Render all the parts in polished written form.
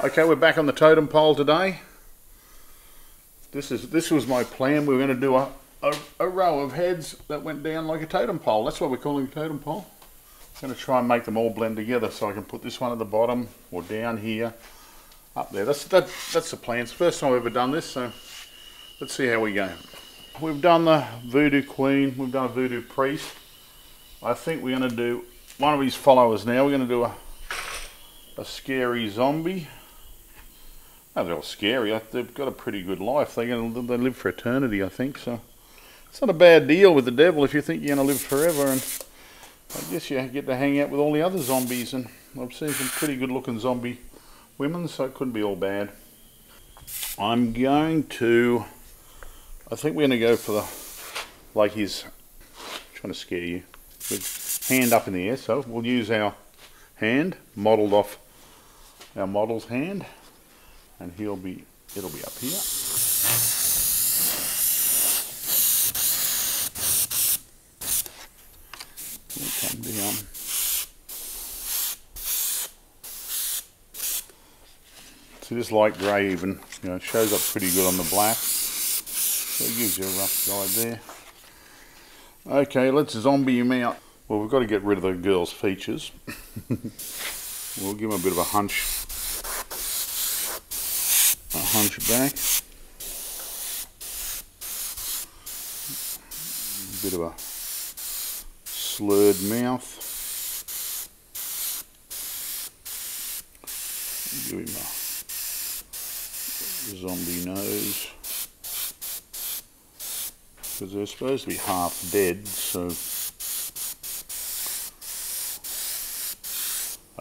Okay, we're back on the totem pole today. This was my plan. We were going to do a row of heads that went down like a totem pole. That's what we're calling a totem pole. I'm going to try and make them all blend together so I can put this one at the bottom or down here, up there. That's the plan. It's the first time I've ever done this, so let's see how we go. We've done the voodoo queen. We've done a voodoo priest. I think we're going to do one of his followers now. We're going to do a scary zombie. Oh, they're all scary. They've got a pretty good life. They live for eternity, I think. So it's not a bad deal with the devil if you think you're going to live forever. And I guess you get to hang out with all the other zombies. And I've seen some pretty good-looking zombie women, so it couldn't be all bad. I think we're going to go for like his, trying to scare you, with hand up in the air. So we'll use our hand modelled off our model's hand. And it'll be up here. We'll come down. See, this light grey even, shows up pretty good on the black. So it gives you a rough guide there. Okay, let's zombie him out. Well, we've got to get rid of the girl's features. We'll give him a bit of a hunchback, a bit of a slurred mouth, give him a zombie nose, because they're supposed to be half dead, so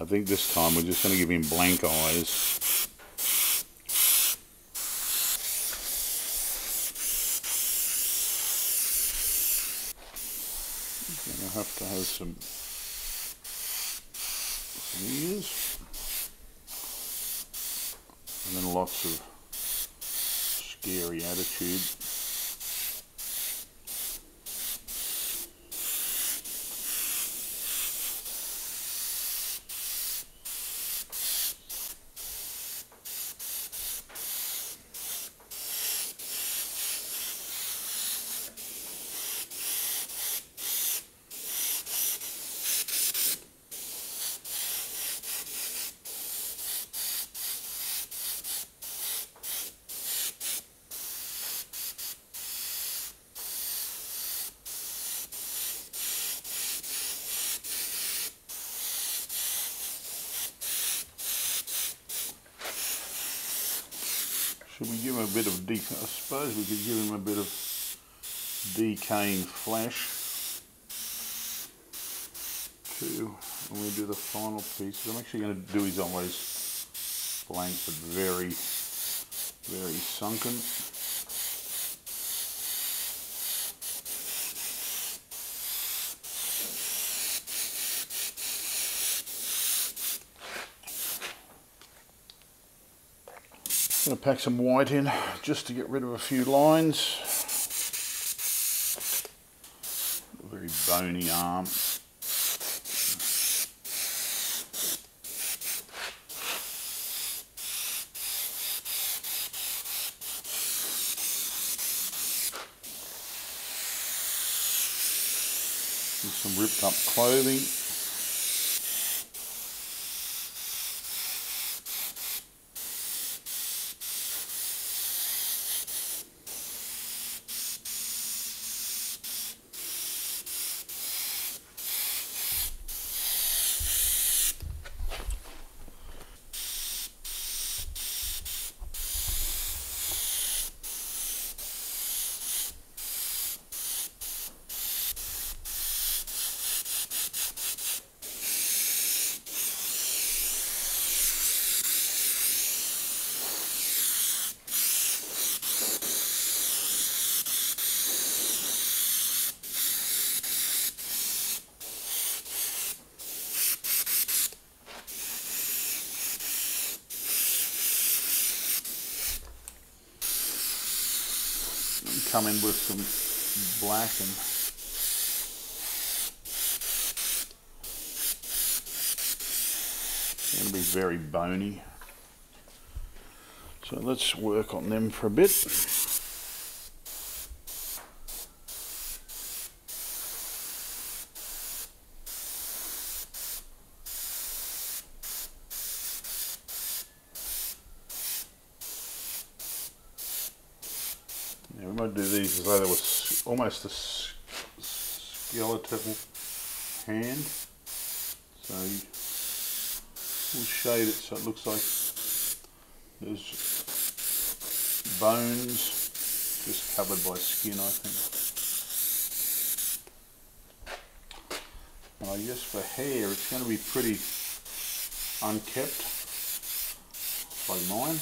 I think this time we're just going to give him blank eyes. I have to have some ears, and then lots of scary attitude. Should we give him a bit of I suppose we could give him a bit of decaying flesh too when we do the final pieces. I'm actually going to do his eyes blank but very, very sunken. I'm going to pack some white in just to get rid of a few lines. A very bony arm. With some ripped up clothing. Come in with some black and it's going to be very bony. So let's work on them for a bit. Now we might do these as though there was almost a skeletal hand. So we'll shade it so it looks like there's bones just covered by skin, I think. And I guess for hair it's going to be pretty unkept, like mine.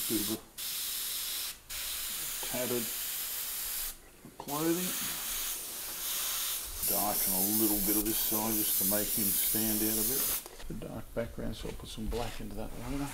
Bit of a tattered clothing. Darken a little bit of this side just to make him stand out a bit. The dark background, so I'll put some black into that later.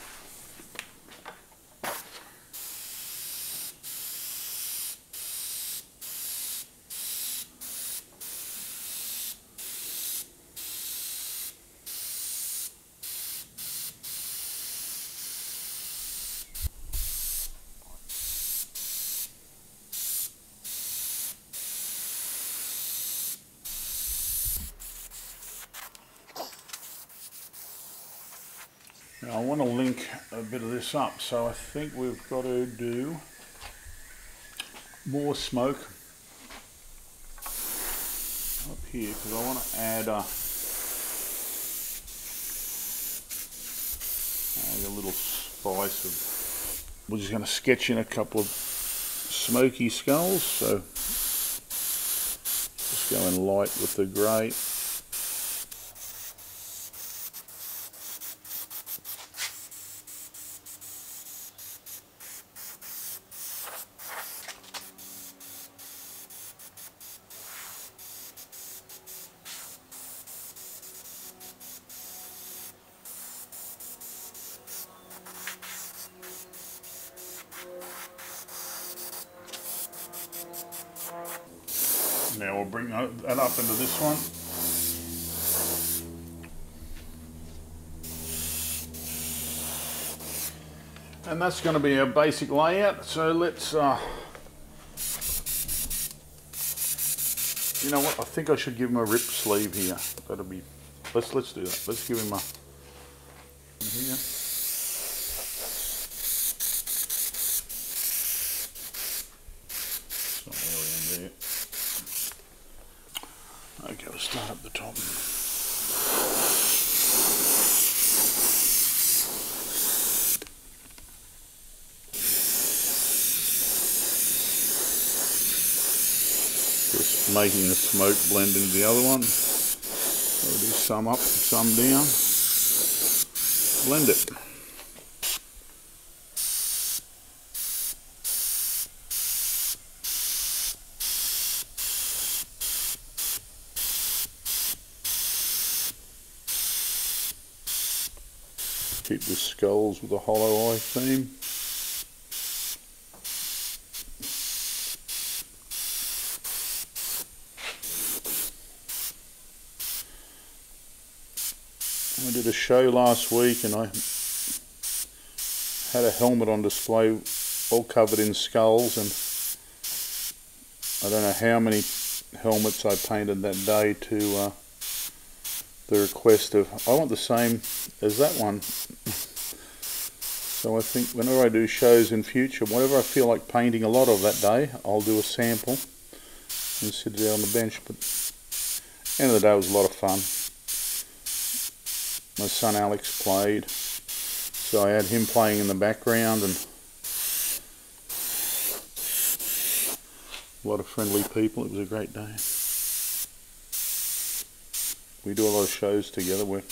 Now I want to link a bit of this up, so I think we've got to do more smoke up here because I want to add a little spice of. We're just going to sketch in a couple of smoky skulls, so just go in light with the grey. Now we'll bring that up into this one. And that's going to be our basic layout. So let's, you know what? I think I should give him a rip sleeve here. That'll be. Let's do that. Let's give him a. Here. Okay, we'll start up the top. Just making the smoke blend into the other one. So we'll do some up, some down. Blend it. Keep the skulls with a hollow eye theme. I did a show last week and I had a helmet on display all covered in skulls, and I don't know how many helmets I painted that day to the request of, I want the same as that one. So I think whenever I do shows in future, whatever I feel like painting a lot of that day, I'll do a sample and sit it out on the bench. But end of the day, it was a lot of fun. My son Alex played, so I had him playing in the background, and A lot of friendly people. It was a great day. We do a lot of shows together where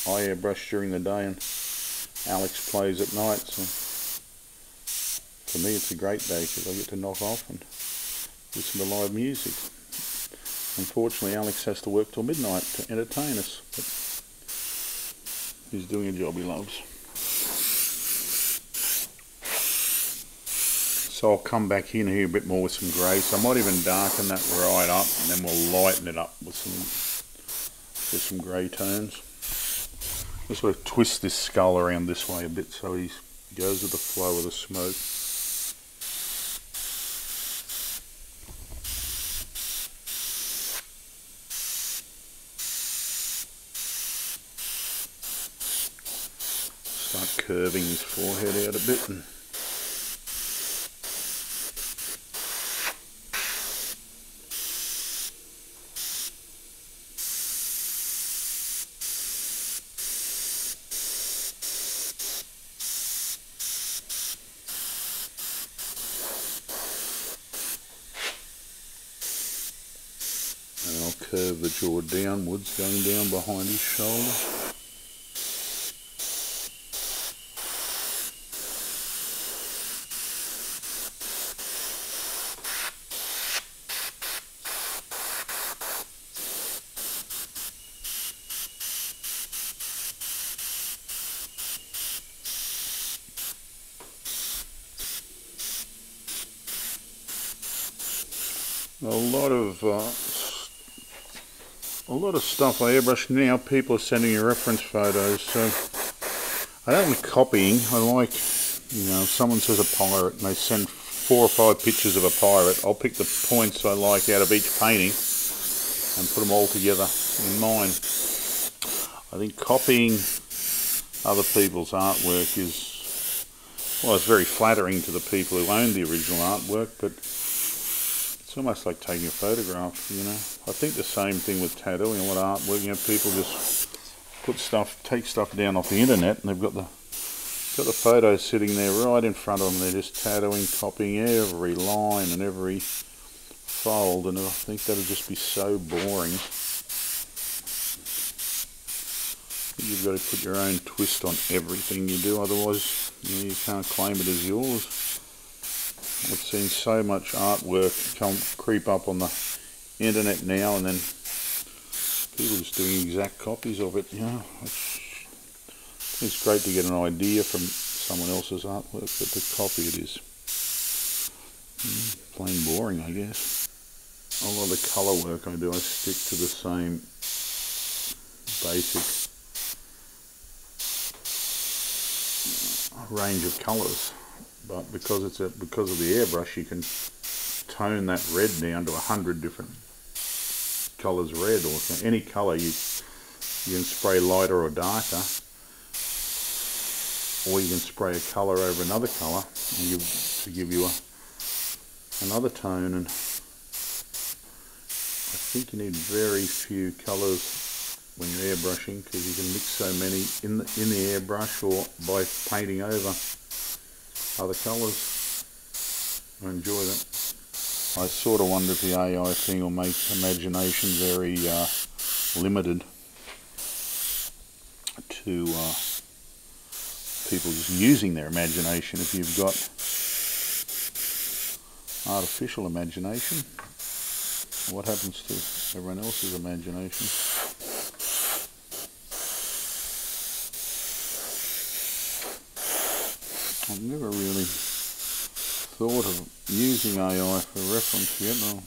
I airbrush during the day and Alex plays at night, so for me it's a great day because I get to knock off and listen to live music. Unfortunately Alex has to work till midnight to entertain us, but he's doing a job he loves. So I'll come back in here a bit more with some grey, so I might even darken that right up and then we'll lighten it up with some grey tones. Just sort of twist this skull around this way a bit so he goes with the flow of the smoke. Start curving his forehead out a bit and I'll curve the jaw downwards, going down behind his shoulder. A lot of stuff I airbrush now, people are sending me reference photos, so I don't like copying. I like, you know, if someone says a pirate and they send 4 or 5 pictures of a pirate, I'll pick the points I like out of each painting and put them all together in mine. I think copying other people's artwork is, well, it's very flattering to the people who own the original artwork, but it's almost like taking a photograph, you know. I think the same thing with tattooing. A lot of artwork, you know, people just take stuff down off the internet, and they've got the photos sitting there right in front of them. They're just tattooing, copying every line and every fold, and I think that'll just be so boring. You've got to put your own twist on everything you do, otherwise, you know, you can't claim it as yours. I've seen so much artwork creep up on the internet now, and then people just doing exact copies of it. You know, it's great to get an idea from someone else's artwork, but to copy it is plain boring, I guess. A lot of the colour work I do, I stick to the same basic range of colours. But because of the airbrush, you can tone that red down to 100 different colours red, or any colour you can spray lighter or darker, or you can spray a colour over another colour and give you another tone. And I think you need very few colours when you're airbrushing, because you can mix so many in the airbrush or by painting over other colours. I enjoy that. I sort of wonder if the AI thing will make imagination very limited to people just using their imagination. If you've got artificial imagination, what happens to everyone else's imagination? I've never really thought of using AI for reference yet. No.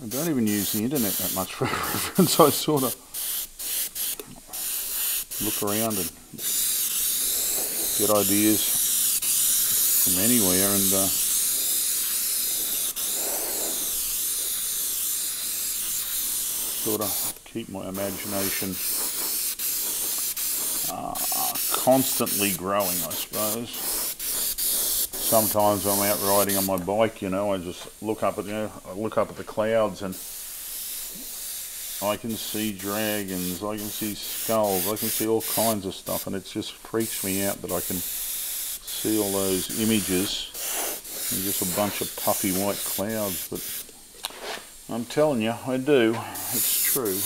I don't even use the internet that much for reference. I sort of look around and get ideas from anywhere, and sort of keep my imagination constantly growing, I suppose. Sometimes I'm out riding on my bike, you know, I just look up at the clouds, and I can see dragons, I can see skulls, I can see all kinds of stuff, and it just freaks me out that I can see all those images and just a bunch of puffy white clouds, but I'm telling you, I do. It's true.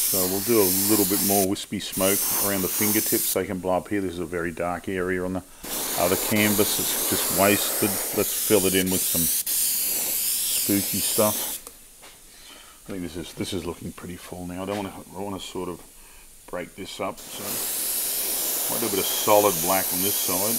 So we'll do a little bit more wispy smoke around the fingertips so they can blow up here. This is a very dark area on the other canvas. It's just wasted. Let's fill it in with some spooky stuff. I think this is looking pretty full now. I want to sort of break this up. So I'll do a bit of solid black on this side.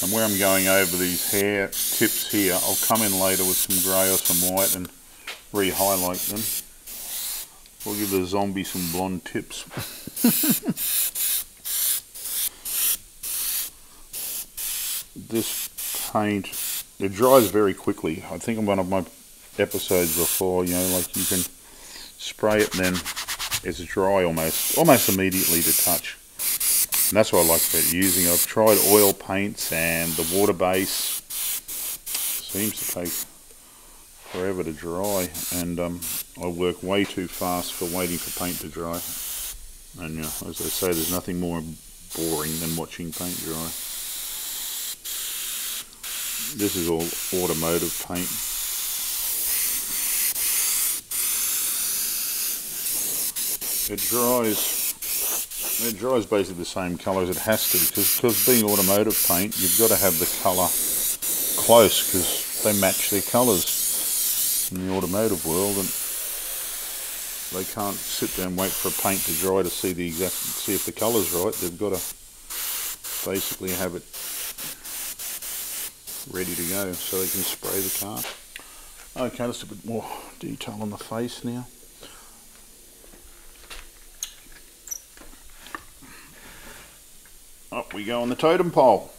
And where I'm going over these hair tips here, I'll come in later with some grey or some white and re-highlight them. We'll give the zombie some blonde tips. This paint, it dries very quickly. I think in one of my episodes before, you know, like you can spray it and then it's dry almost immediately to touch. And that's what I like about using. I've tried oil paints and the water base. Seems to take forever to dry, and I work way too fast for waiting for paint to dry. And you know, as they say, there's nothing more boring than watching paint dry. This is all automotive paint. It dries basically the same colour as it has to, because being automotive paint, you've got to have the colour close because they match their colours in the automotive world, and they can't sit there and wait for a paint to dry to see if the colour's right. They've got to basically have it ready to go so they can spray the car. Okay, let's do a bit more detail on the face now. Up we go on the totem pole.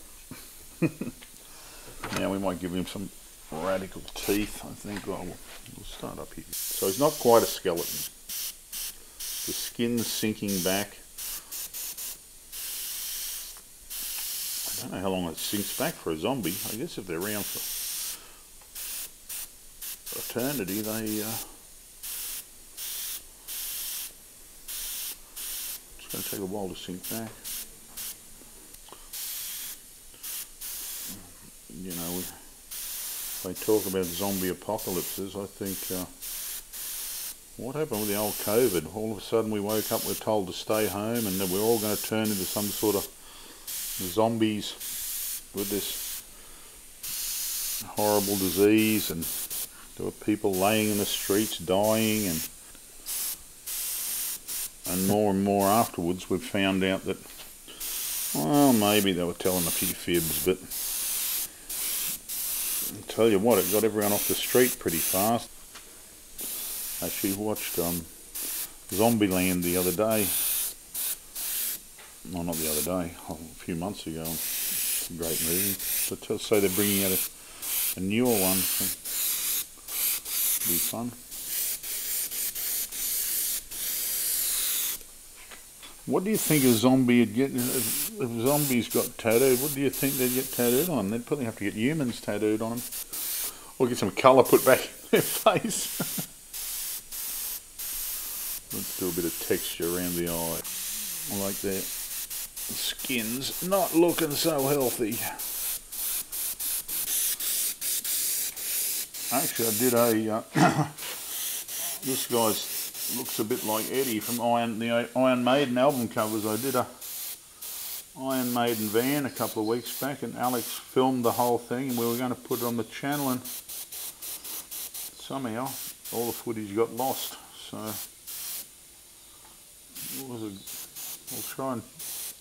Now we might give him some radical teeth, I think. Oh, we'll start up here. So he's not quite a skeleton. The skin's sinking back. I don't know how long it sinks back for a zombie. I guess if they're around for eternity, it's going to take a while to sink back. You know, they talk about zombie apocalypses. I think, what happened with the old COVID? All of a sudden we woke up, we're told to stay home, and then we're all going to turn into some sort of zombies with this horrible disease, and there were people laying in the streets dying, and more afterwards we've found out that, well, maybe they were telling a few fibs, but I'll tell you what, it got everyone off the street pretty fast. Actually watched Zombieland the other day. Well, not the other day, a few months ago. It's a great movie. So say they're bringing out a newer one. So it'll be fun. What do you think a zombie would get if zombies got tattooed? What do you think they'd get tattooed on? They'd probably have to get humans tattooed on them, or get some colour put back in their face. Let's do a bit of texture around the eye. I like their skin's not looking so healthy. Actually, I did a. This guy's looks a bit like Eddie from the Iron Maiden album covers. I did a Iron Maiden van a couple of weeks back, and Alex filmed the whole thing, and we were going to put it on the channel, and somehow all the footage got lost. So we'll try and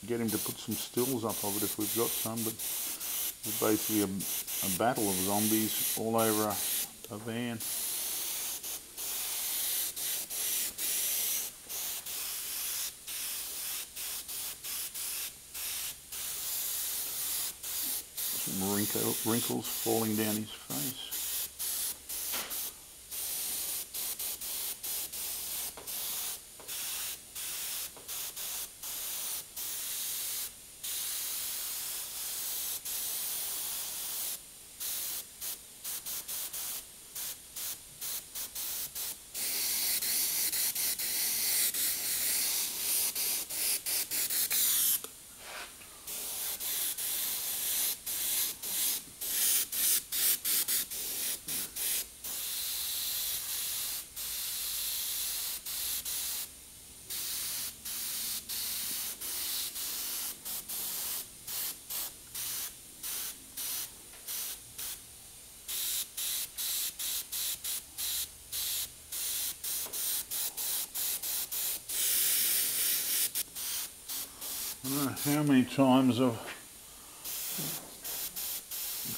get him to put some stills up of it if we've got some, but it's basically a battle of zombies all over a van. Wrinkles falling down his face. I don't know how many times I've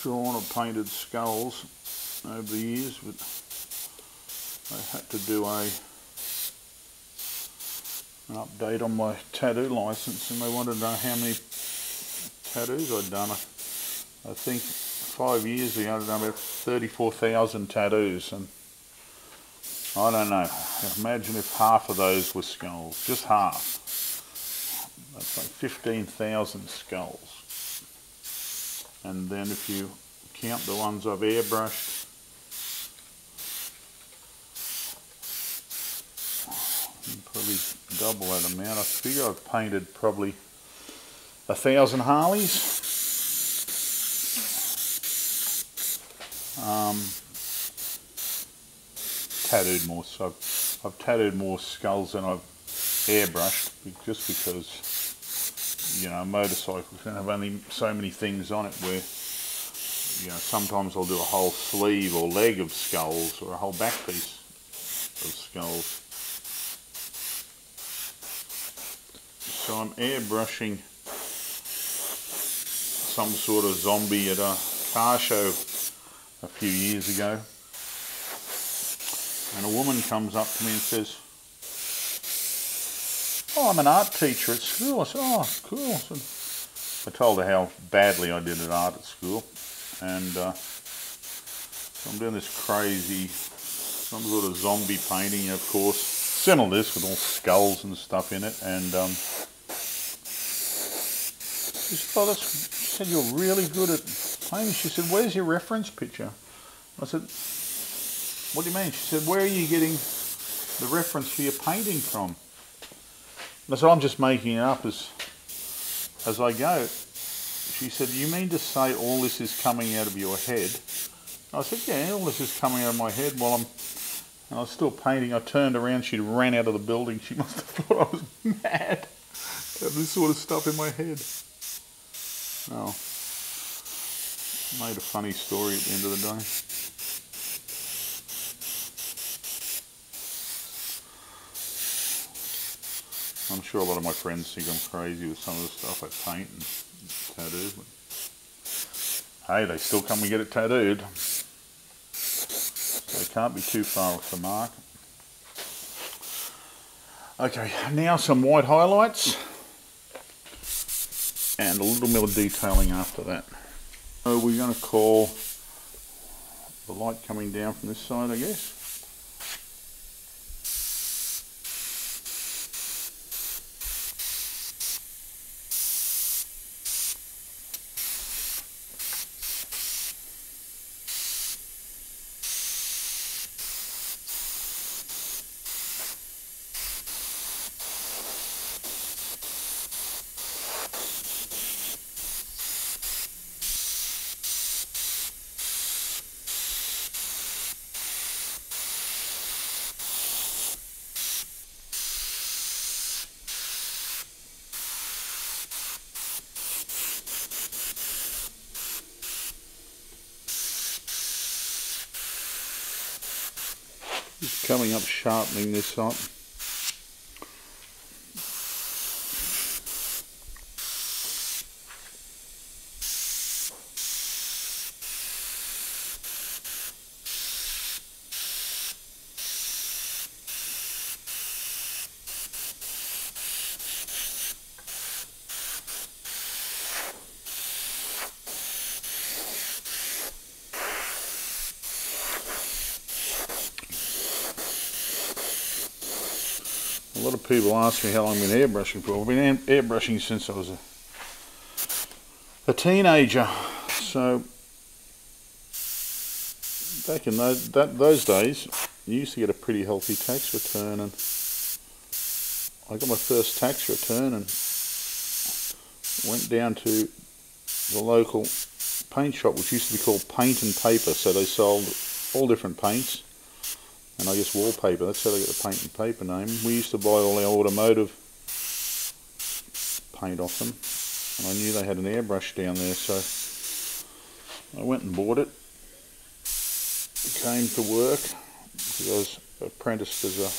drawn or painted skulls over the years, but I had to do an update on my tattoo license, and they wanted to know how many tattoos I'd done. I think 5 years ago I'd done about 34,000 tattoos, and I don't know, imagine if half of those were skulls, just half. That's like 15,000 skulls. And then if you count the ones I've airbrushed, probably double that amount. I figure I've painted probably 1,000 Harleys. Tattooed more, so I've tattooed more skulls than I've airbrushed, just because, you know, motorcycles can have only so many things on it, where, you know, sometimes I'll do a whole sleeve or leg of skulls, or a whole back piece of skulls. So I'm airbrushing some sort of zombie at a car show a few years ago, and a woman comes up to me and says, "Oh, I'm an art teacher at school." I said, "Oh, cool." So I told her how badly I did at art at school, and so I'm doing this crazy, some sort of zombie painting, of course, similar to this with all skulls and stuff in it, and she said, "Oh, she said, you're really good at painting." She said, "Where's your reference picture?" I said, "What do you mean?" She said, "Where are you getting the reference for your painting from?" And I said, "I'm just making it up as I go." She said, "You mean to say all this is coming out of your head?" I said, "Yeah, all this is coming out of my head while and I was still painting." I turned around, she ran out of the building. She must have thought I was mad to have this sort of stuff in my head. Oh, made a funny story at the end of the day. I'm sure a lot of my friends think I'm crazy with some of the stuff I paint and tattoo, but hey, they still come and get it tattooed. So they can't be too far off the mark. Okay, now some white highlights and a little bit of detailing after that. So we're going to call the light coming down from this side, I guess. Just coming up, sharpening this up. A lot of people ask me how long I've been airbrushing for. I've been airbrushing since I was a teenager. So back in those days, you used to get a pretty healthy tax return, and I got my first tax return and went down to the local paint shop, which used to be called Paint and Paper. So they sold all different paints, and I guess wallpaper. That's how they got the Paint and Paper name. We used to buy all our automotive paint off them, and I knew they had an airbrush down there, so I went and bought it. Came to work because I was apprenticed as a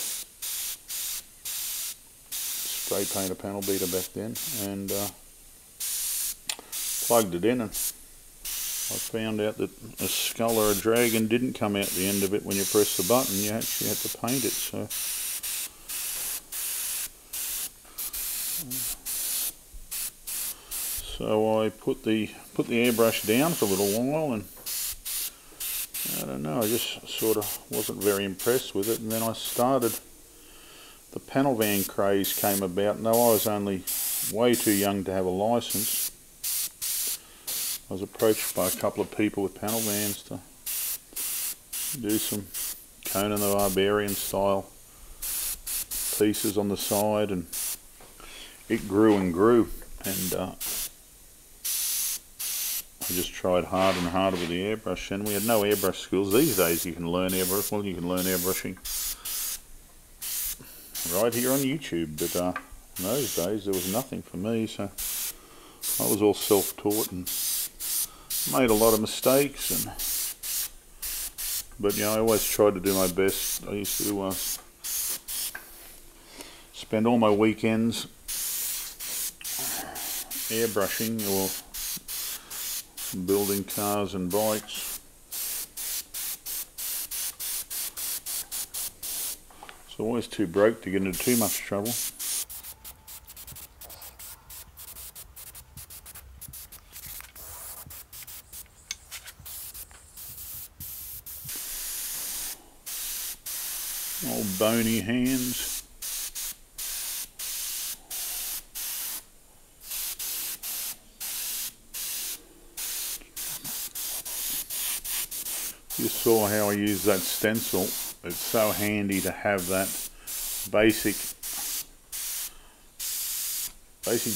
spray paint a panel beater back then, and plugged it in, and I found out that a skull or a dragon didn't come out the end of it when you press the button. You actually had to paint it. So I put the airbrush down for a little while, and I don't know, I just sort of wasn't very impressed with it. And then I started, the panel van craze came about, and though I was only way too young to have a license, I was approached by a couple of people with panel vans to do some Conan the Barbarian style pieces on the side, and it grew and grew, and I just tried harder and harder with the airbrush, and we had no airbrush schools. These days you can learn airbrush, well, you can learn airbrushing right here on YouTube, but in those days there was nothing for me, so I was all self-taught and made a lot of mistakes, but you know, I always tried to do my best. I used to spend all my weekends airbrushing or building cars and bikes. So always too broke to get into too much trouble. Old bony hands. You saw how I used that stencil. It's so handy to have that basic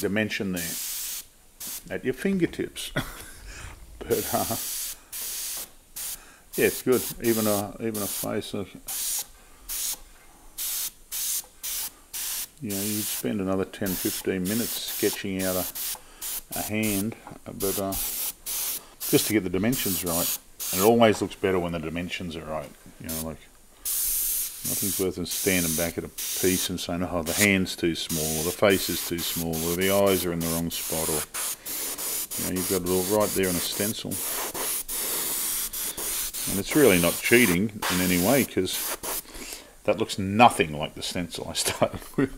dimension there at your fingertips. But yeah, it's good. Even a face. You know, you'd spend another 10-15 minutes sketching out a hand, but just to get the dimensions right. And it always looks better when the dimensions are right. You know, like, nothing's worse than standing back at a piece and saying, oh, the hand's too small, or the face is too small, or the eyes are in the wrong spot, or, you know, you've got it all right there in a stencil. And it's really not cheating in any way, because that looks nothing like the stencil I started with.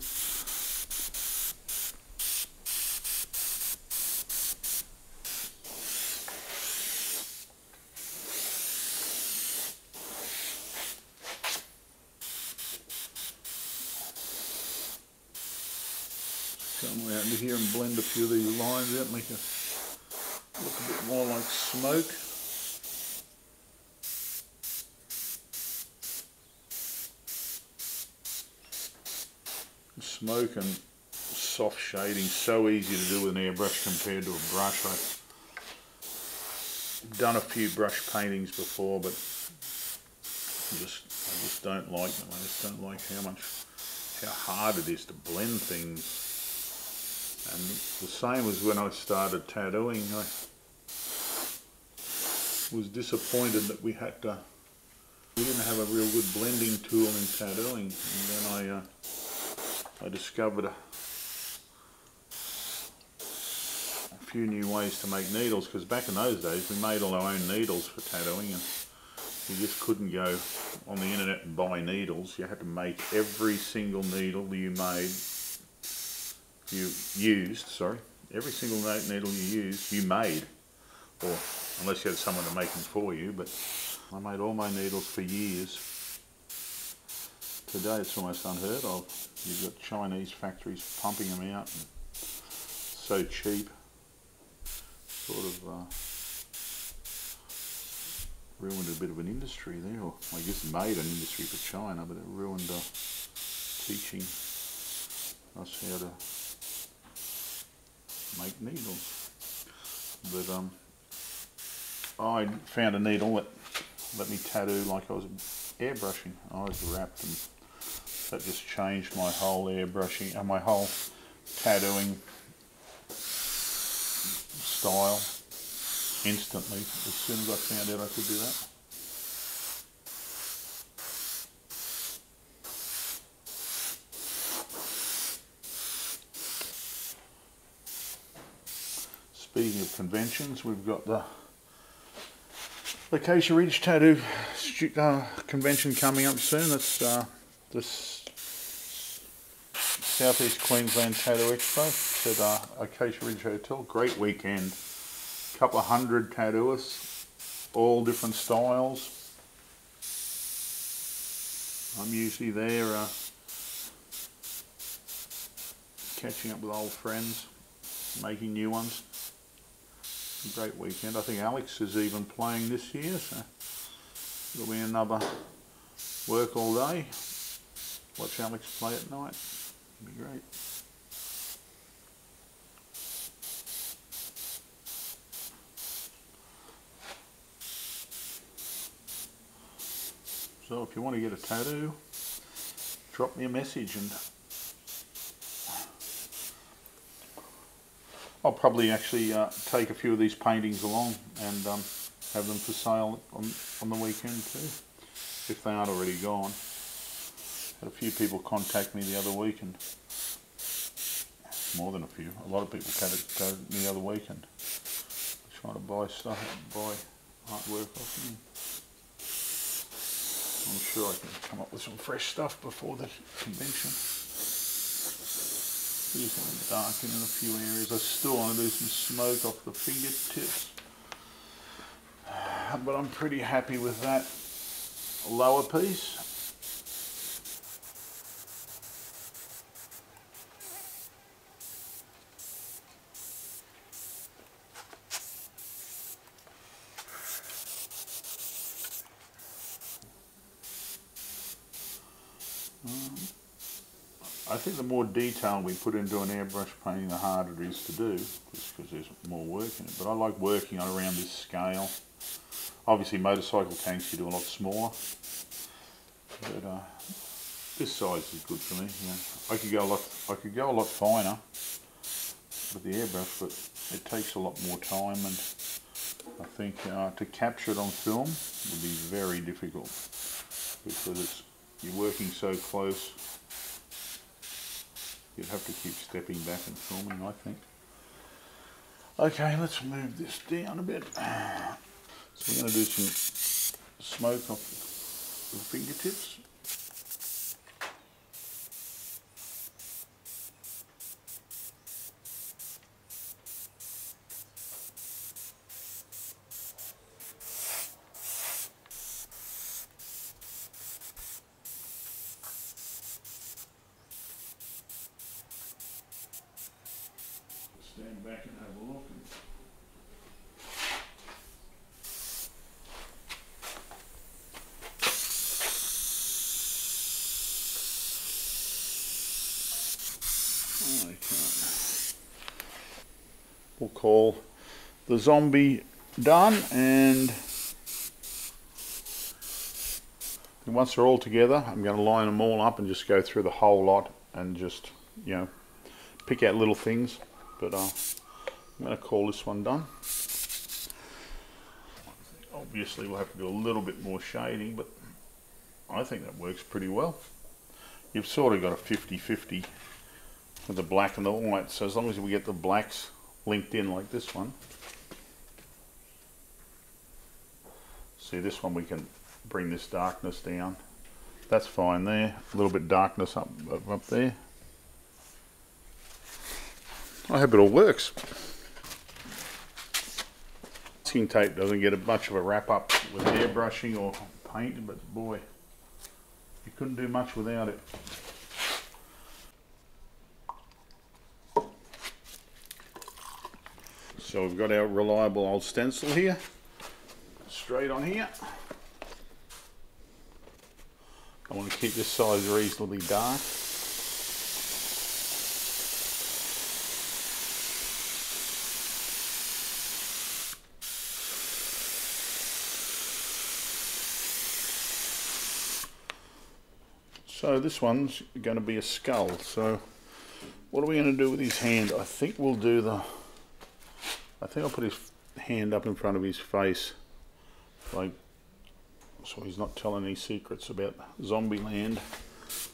Come out into here and blend a few of these lines out, make it look a bit more like smoke. Smoke and soft shading, so easy to do with an airbrush compared to a brush. I've done a few brush paintings before, but I just don't like them. I just don't like how hard it is to blend things. And the same as when I started tattooing, I was disappointed that we didn't have a real good blending tool in tattooing. And then I discovered a few new ways to make needles, because back in those days we made all our own needles for tattooing, and you just couldn't go on the internet and buy needles. You had to make every single needle every single needle you made, or unless you had someone to make them for you. But I made all my needles for years. Today it's almost unheard of. You've got Chinese factories pumping them out, and so cheap. Sort of ruined a bit of an industry there, or I guess made an industry for China, but it ruined teaching us how to make needles. But I found a needle that let me tattoo like I was airbrushing. I was wrapped, and that just changed my whole airbrushing and my whole tattooing style instantly, as soon as I found out I could do that. Speaking of conventions, we've got the Acacia Ridge Tattoo convention coming up soon. That's this Southeast Queensland Tattoo Expo at Acacia Ridge Hotel. Great weekend. Couple of hundred tattooists, all different styles. I'm usually there catching up with old friends, making new ones. A great weekend. I think Alex is even playing this year, so it'll be another work all day. Watch Alex play at night. It'll be great. So if you want to get a tattoo, drop me a message and I'll probably actually take a few of these paintings along and have them for sale on the weekend too, if they aren't already gone. Had a few people contact me the other week, and more than a few, a lot of people contacted me the other week and trying to buy stuff, buy artwork off me. I'm sure I can come up with some fresh stuff before the convention. Just want to darken in a few areas. I still want to do some smoke off the fingertips, but I'm pretty happy with that lower piece. I think the more detail we put into an airbrush painting, the harder it is to do, just because there's more work in it. But I like working on around this scale. Obviously motorcycle tanks you do a lot smaller, but this size is good for me. You know, I could go a lot finer with the airbrush, but it takes a lot more time, and I think to capture it on film would be very difficult because you're working so close. You'd have to keep stepping back and filming, I think. Okay, let's move this down a bit. So we're going to do some smoke off the fingertips. Stand back and have a look. Okay. We'll call the zombie done, and once they're all together, I'm going to line them all up and just go through the whole lot and just, you know, pick out little things. But I'm going to call this one done. Obviously we'll have to do a little bit more shading, but I think that works pretty well. You've sort of got a 50-50 with the black and the white, so as long as we get the blacks linked in like this one. See, this one we can bring this darkness down. That's fine there. A little bit darkness up there. I hope it all works. Masking tape doesn't get much of a wrap up with airbrushing or painting, but boy, you couldn't do much without it. So we've got our reliable old stencil here, straight on here. I want to keep this size reasonably dark. So this one's going to be a skull. So what are we going to do with his hand? I think we'll do I think I'll put his hand up in front of his face, like, so he's not telling any secrets about Zombieland.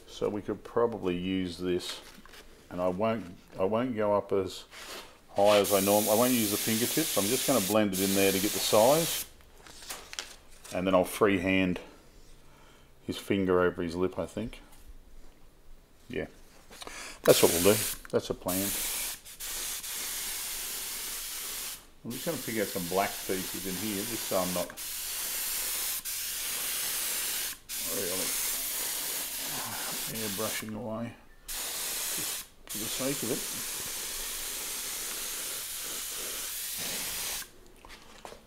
So we could probably use this, and I won't go up as high as I normally. I won't use the fingertips. I'm just going to blend it in there to get the size, and then I'll freehand his finger over his lip, I think. Yeah, that's what we'll do. That's a plan. I'm just going to pick out some black pieces in here, just so I'm not really airbrushing away, just for the sake of it.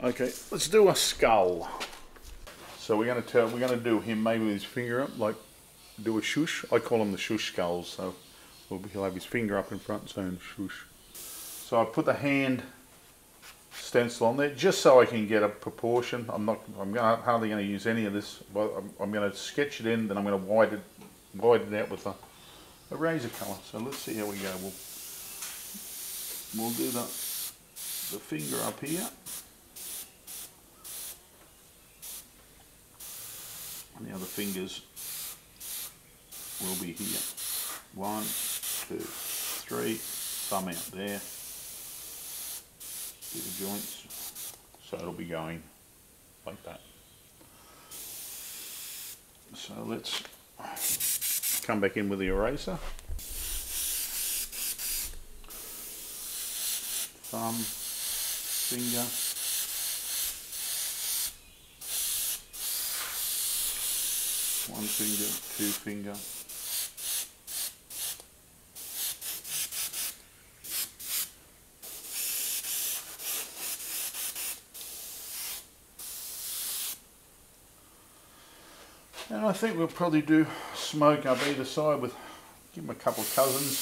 Okay, let's do a skull. So we're going to do him maybe with his finger up, like do a shush. I call them the shush skulls. So he'll have his finger up in front saying shush. So I put the hand stencil on there just so I can get a proportion. I'm hardly going to use any of this, but I'm going to sketch it in, then I'm going to widen it out with a razor colour. So let's see how we go. We'll do the finger up here. And the other fingers will be here. 1, 2, 3, thumb out there. Do the joints, so it'll be going like that. So let's come back in with the eraser. Thumb, finger, one finger, 2 finger. And I think we'll probably do smoke up either side with, give him a couple of cousins.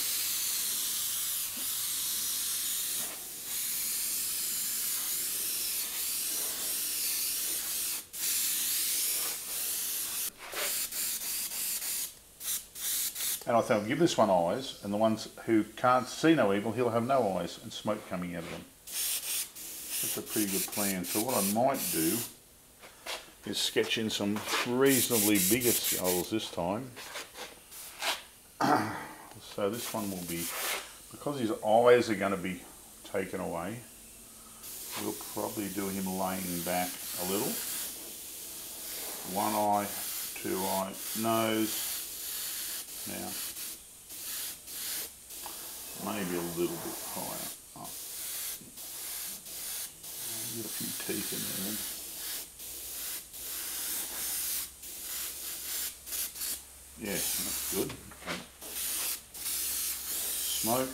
And I think I'll give this one eyes, and the ones who can't see no evil, he'll have no eyes and smoke coming out of them. That's a pretty good plan. So what I might do is sketch in some reasonably bigger skulls this time. So this one will be, because his eyes are going to be taken away, we'll probably do him laying back a little. 1 eye, 2 eye, nose. Now, maybe a little bit higher up. Get a few teeth in there then. Yeah, that's good. Smoke.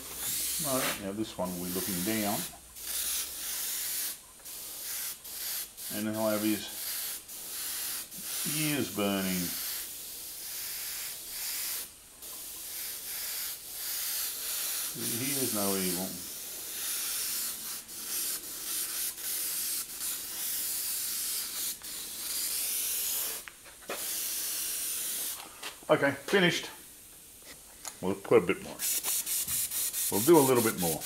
Now this one will be looking down. And then he'll have his ears burning. He is no evil. Okay, finished. We'll put a bit more. We'll do a little bit more.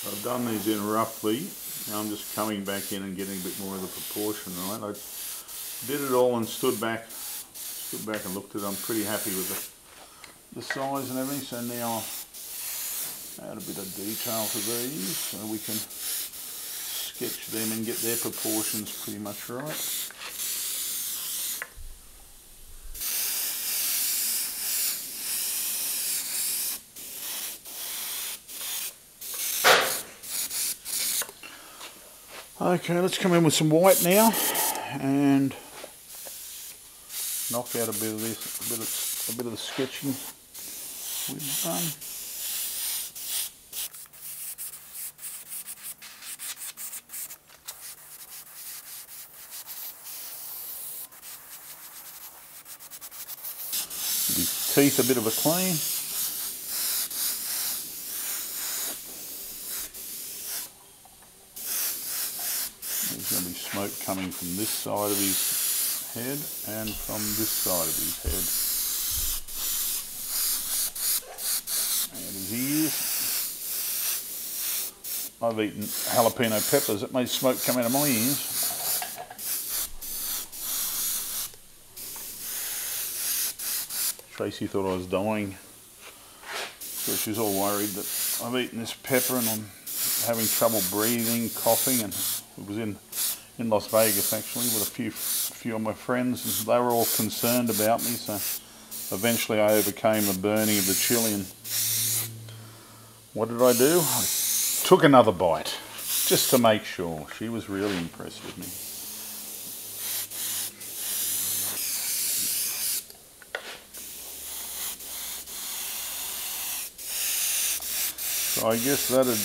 I've done these in roughly. Now I'm just coming back in and getting a bit more of the proportion, right? I did it all and stood back and looked at it. I'm pretty happy with the size and everything. So now I'll add a bit of detail to these so we can sketch them and get their proportions pretty much right. Okay, let's come in with some white now and knock out a bit of this, a bit of the sketching we've done. Give his teeth a bit of a clean. There's going to be smoke coming from this side of his head and from this side of his head. I've eaten jalapeno peppers. It made smoke come out of my ears. Tracy thought I was dying. So she's all worried that I've eaten this pepper and I'm having trouble breathing, coughing, and it was in Las Vegas actually with a few of my friends, and they were all concerned about me, so eventually I overcame the burning of the chili, and what did I do? I took another bite just to make sure. She was really impressed with me. So I guess that'd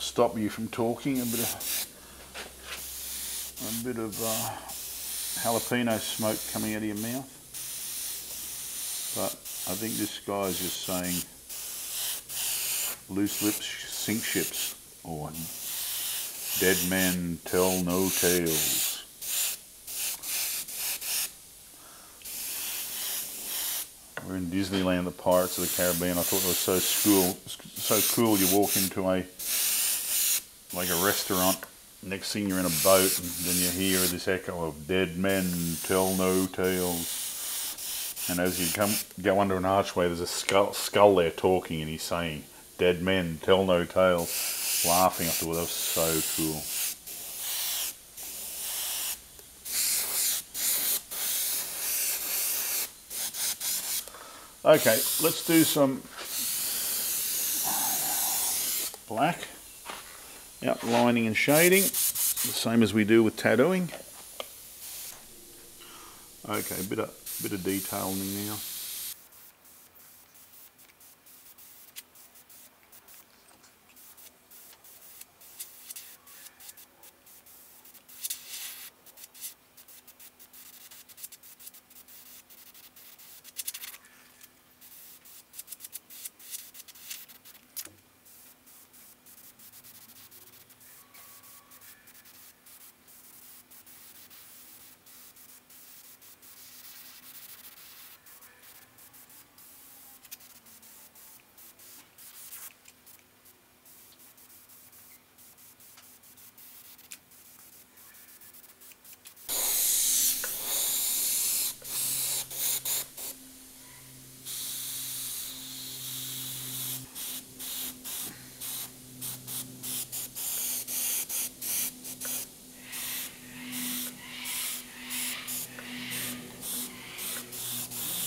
stop you from talking. A bit of jalapeno smoke coming out of your mouth. But I think this guy's just saying loose lips sink ships, or dead men tell no tales. We're in Disneyland, the Pirates of the Caribbean. I thought it was so cool. You walk into like a restaurant, next thing you're in a boat, and then you hear this echo of dead men tell no tales. And as you go under an archway, there's a skull there talking, and he's saying, dead men tell no tales, laughing. I thought that was so cool. Okay, let's do some black outlining and shading, the same as we do with tattooing. Okay, a bit of detailing now.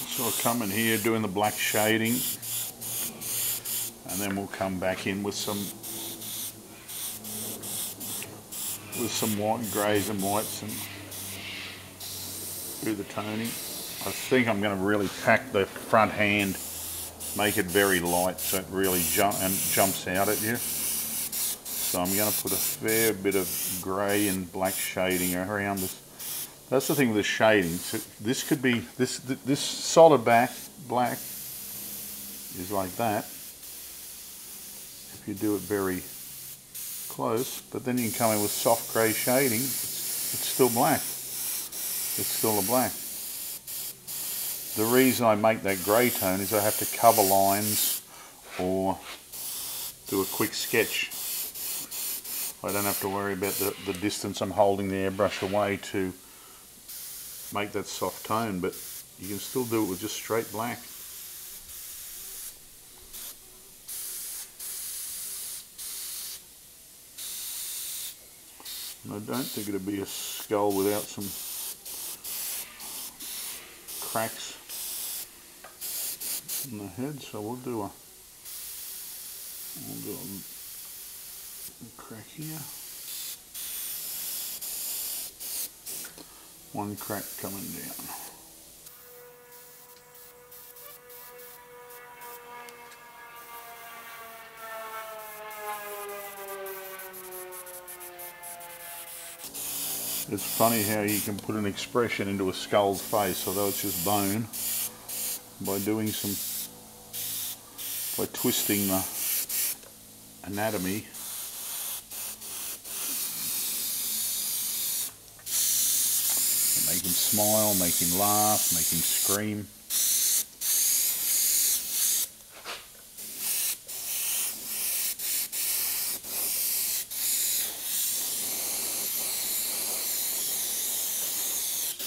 So I'll come in here doing the black shading, and then we'll come back in with some white, greys and whites, and do the toning. I think I'm going to really pack the front hand, make it very light so it really jumps out at you. So I'm going to put a fair bit of grey and black shading around this. That's the thing with the shading. So this could be this solid black is like that if you do it very close, but then you can come in with soft grey shading. It's still black. It's still a black. The reason I make that grey tone is I have to cover lines or do a quick sketch. I don't have to worry about the distance I'm holding the airbrush away to make that soft tone, but you can still do it with just straight black. And I don't think it'd be a skull without some cracks in the head, so we'll do a crack here. One crack coming down. It's funny how you can put an expression into a skull's face, although it's just bone, by twisting the anatomy. Make him smile, make him laugh, make him scream.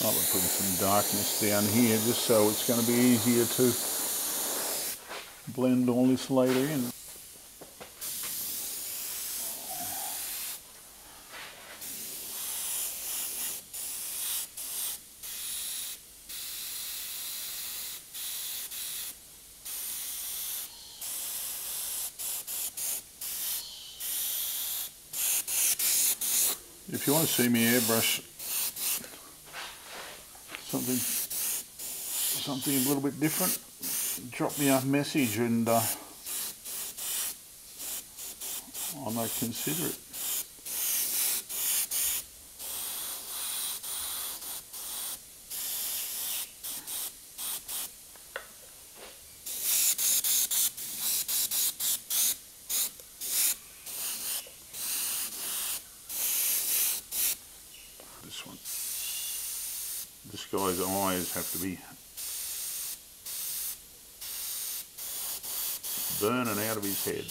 I'll be putting some darkness down here just so it's going to be easier to blend all this later in. If you want to see me airbrush something a little bit different, drop me a message and I might consider it. This one. This guy's eyes have to be burning out of his head.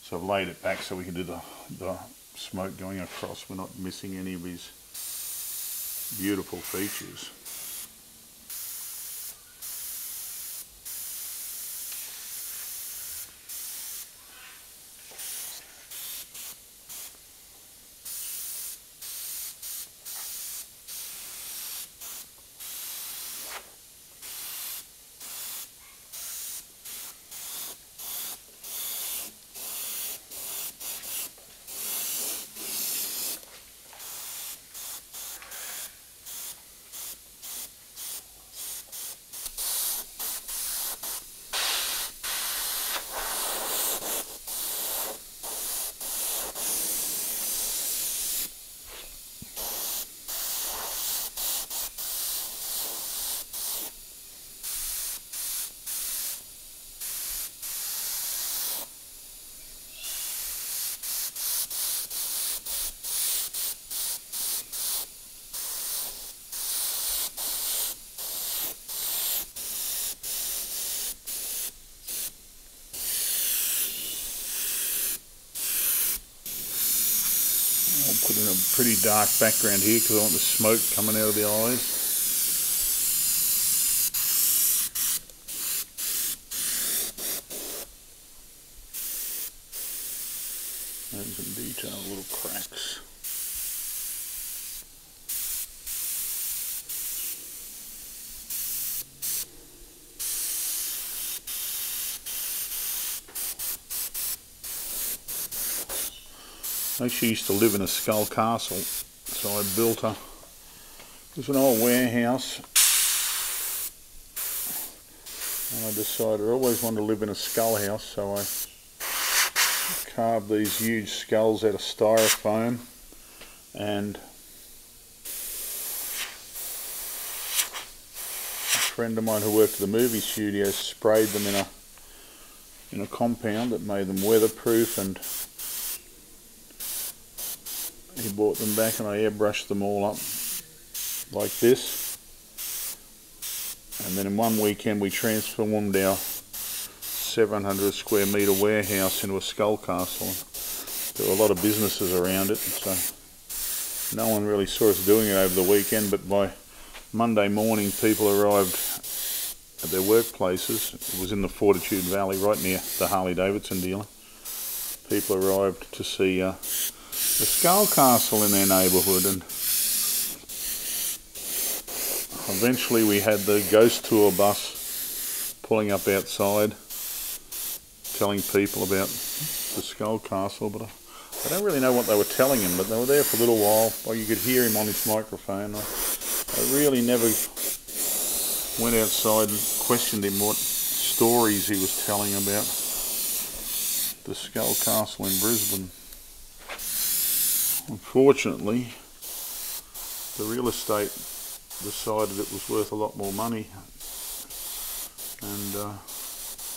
So I've laid it back so we can do the smoke going across. We're not missing any of his beautiful features. I'll put in a pretty dark background here because I want the smoke coming out of the eyes. And some detail, little cracks. I actually used to live in a skull castle, so I built it was an old warehouse, and I decided I always wanted to live in a skull house, so I carved these huge skulls out of styrofoam, and a friend of mine who worked at the movie studio sprayed them in a compound that made them weatherproof, and he brought them back and I airbrushed them all up like this, and then in one weekend we transformed our 700 square metre warehouse into a skull castle. There were a lot of businesses around it, so no one really saw us doing it over the weekend, but by Monday morning people arrived at their workplaces. It was in the Fortitude Valley right near the Harley Davidson dealer. People arrived to see the skull castle in their neighbourhood, and eventually we had the ghost tour bus pulling up outside telling people about the skull castle, but I don't really know what they were telling him, but they were there for a little while. Well, you could hear him on his microphone. I really never went outside and questioned him what stories he was telling about the skull castle in Brisbane. Unfortunately, the real estate decided it was worth a lot more money, and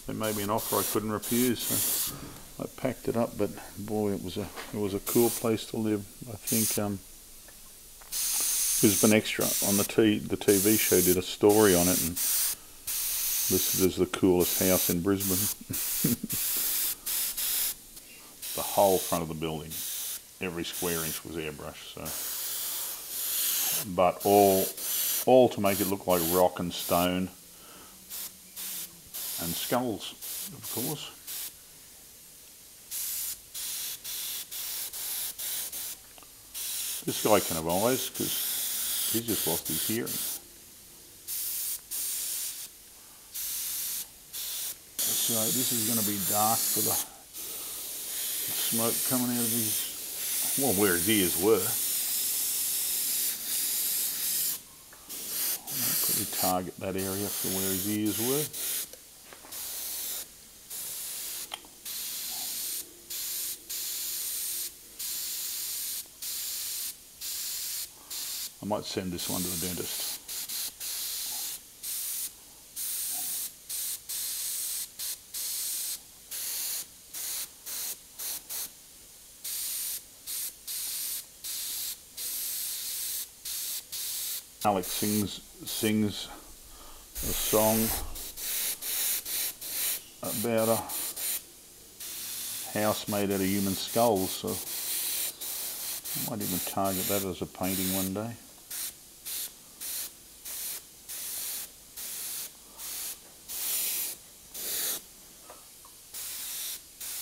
they made me an offer I couldn't refuse. So I packed it up, but boy, it was a cool place to live. I think Brisbane Extra on the TV show did a story on it and listed as the coolest house in Brisbane. The whole front of the building, every square inch was airbrushed, so but all to make it look like rock and stone and skulls, of course. This guy can have eyes because he's just lost his hearing. So this is going to be dark for the smoke coming out of his, well, where his ears were. I'll probably target that area for where his ears were. I might send this one to the dentist. Alex sings a song about a house made out of human skulls, so I might even target that as a painting one day.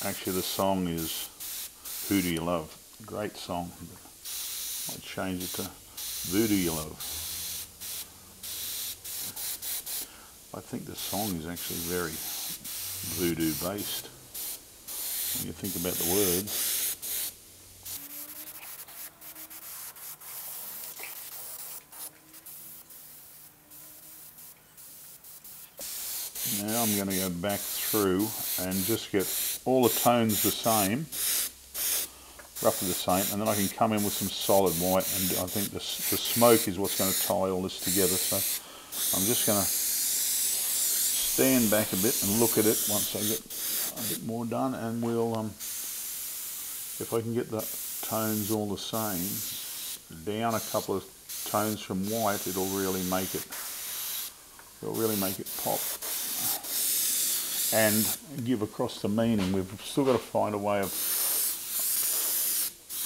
Actually, the song is Who Do You Love? Great song. I'd change it to Voodoo You Love. I think the song is actually very voodoo based when you think about the words. Now I'm going to go back through and just get all the tones the same, roughly the same, and then I can come in with some solid white, and I think the smoke is what's going to tie all this together. So I'm just going to stand back a bit and look at it once I get a bit more done, and we'll, if I can get the tones all the same, down a couple of tones from white, it'll really make it pop and give across the meaning. We've still got to find a way of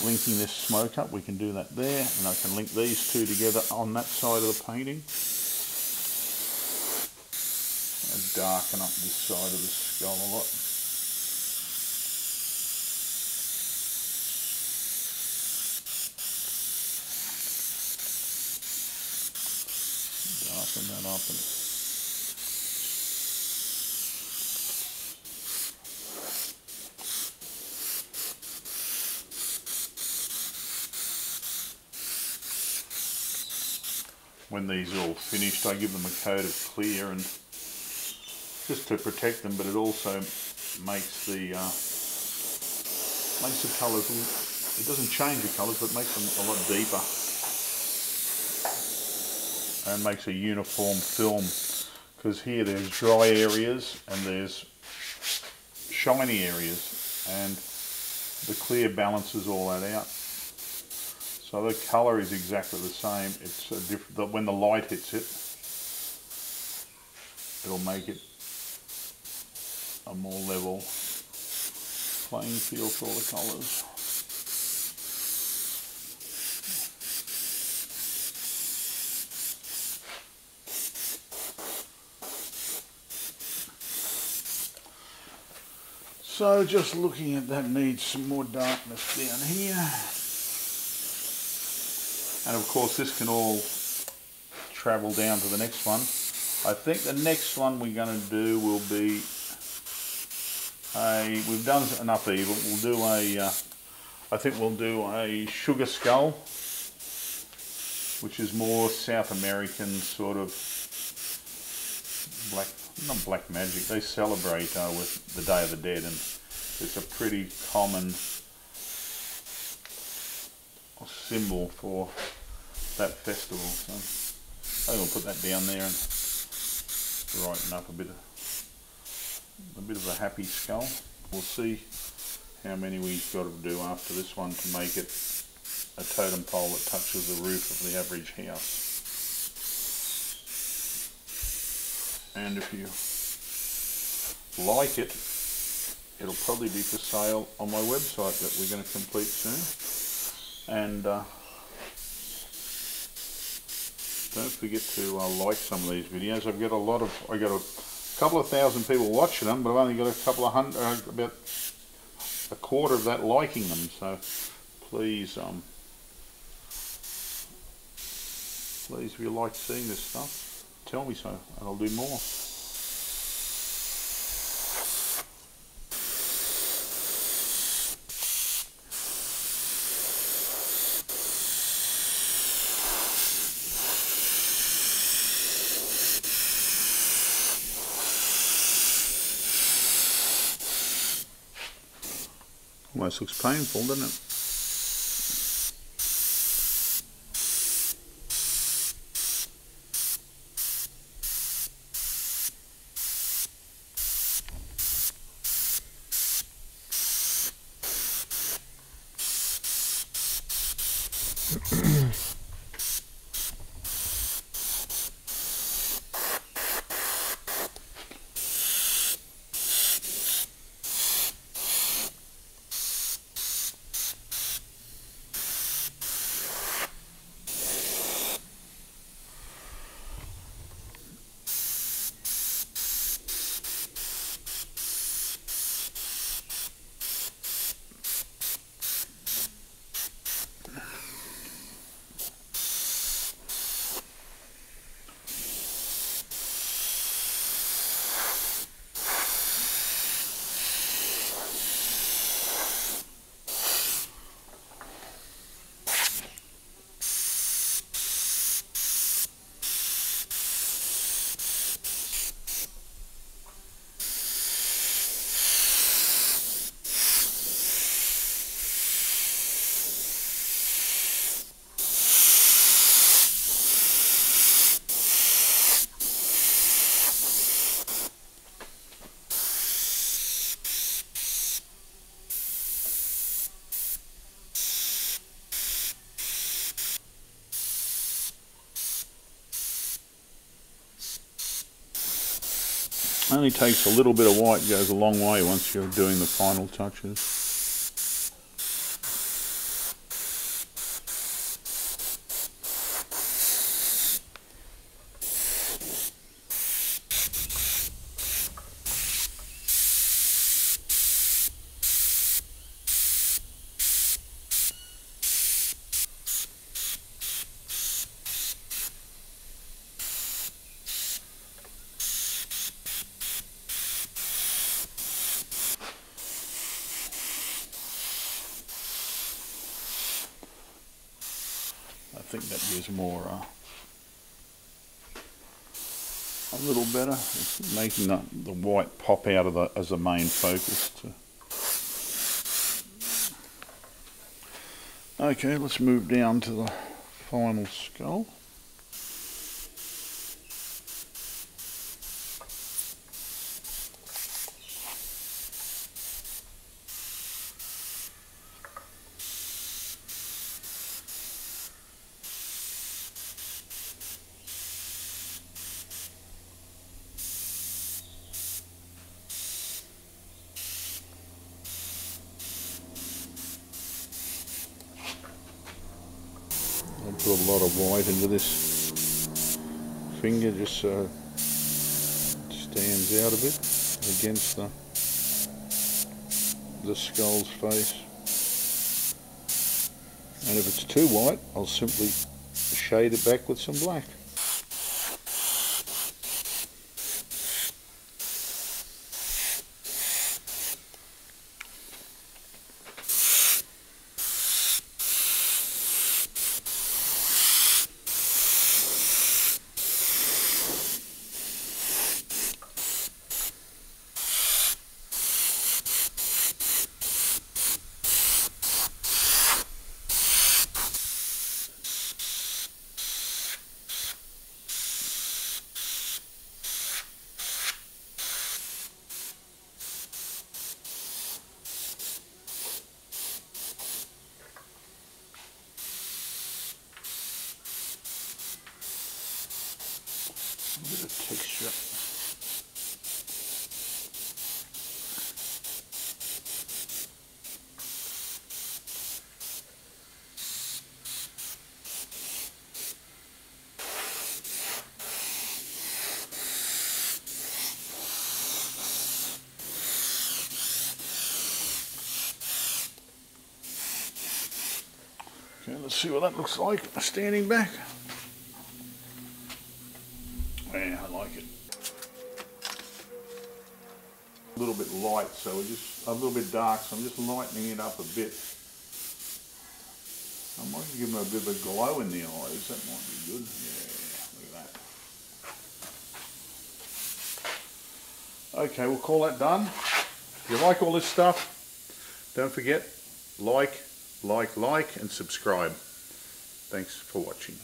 linking this smoke up. We can do that there, and I can link these two together on that side of the painting. And darken up this side of the skull a lot. Darken that up. When these are all finished, I give them a coat of clear, and just to protect them, but it also makes the colours, it doesn't change the colours, but makes them a lot deeper and makes a uniform film, because here there's dry areas and there's shiny areas, and the clear balances all that out. So the colour is exactly the same. It's a different, when the light hits it, it'll make it a more level playing field for all the colours. So just looking at that, needs some more darkness down here. And of course this can all travel down to the next one. I think the next one we're going to do will be we've done enough evil. We'll do I think we'll do a sugar skull, which is more South American sort of not black magic. They celebrate with the Day of the Dead, and it's a pretty common symbol for that festival. So I think we'll put that down there and brighten up a bit of a happy skull. We'll see how many we've got to do after this one to make it a totem pole that touches the roof of the average house. And if you like it, it'll probably be for sale on my website that we're going to complete soon. And don't forget to like some of these videos. I got a couple of thousand people watching them, but I've only got a couple of hundred, about a quarter of that liking them. So please, please, if you like seeing this stuff, tell me so, and I'll do more. Almost looks painful, doesn't it? Only takes a little bit of white, goes a long way once you're doing the final touches. I think that gives more, a little better. It's making the white pop out of as the main focus. Okay, let's move down to the final skull. I'll put a lot of white into this finger just so it stands out a bit against the skull's face. And if it's too white, I'll simply shade it back with some black. A bit of texture. Let's see what that looks like standing back. Yeah, I like it. A little bit light, so we're just a little bit dark, so I'm just lightening it up a bit. I might give them a bit of a glow in the eyes. That might be good. Yeah, look at that. Okay, we'll call that done. If you like all this stuff, don't forget, like, and subscribe. Thanks for watching.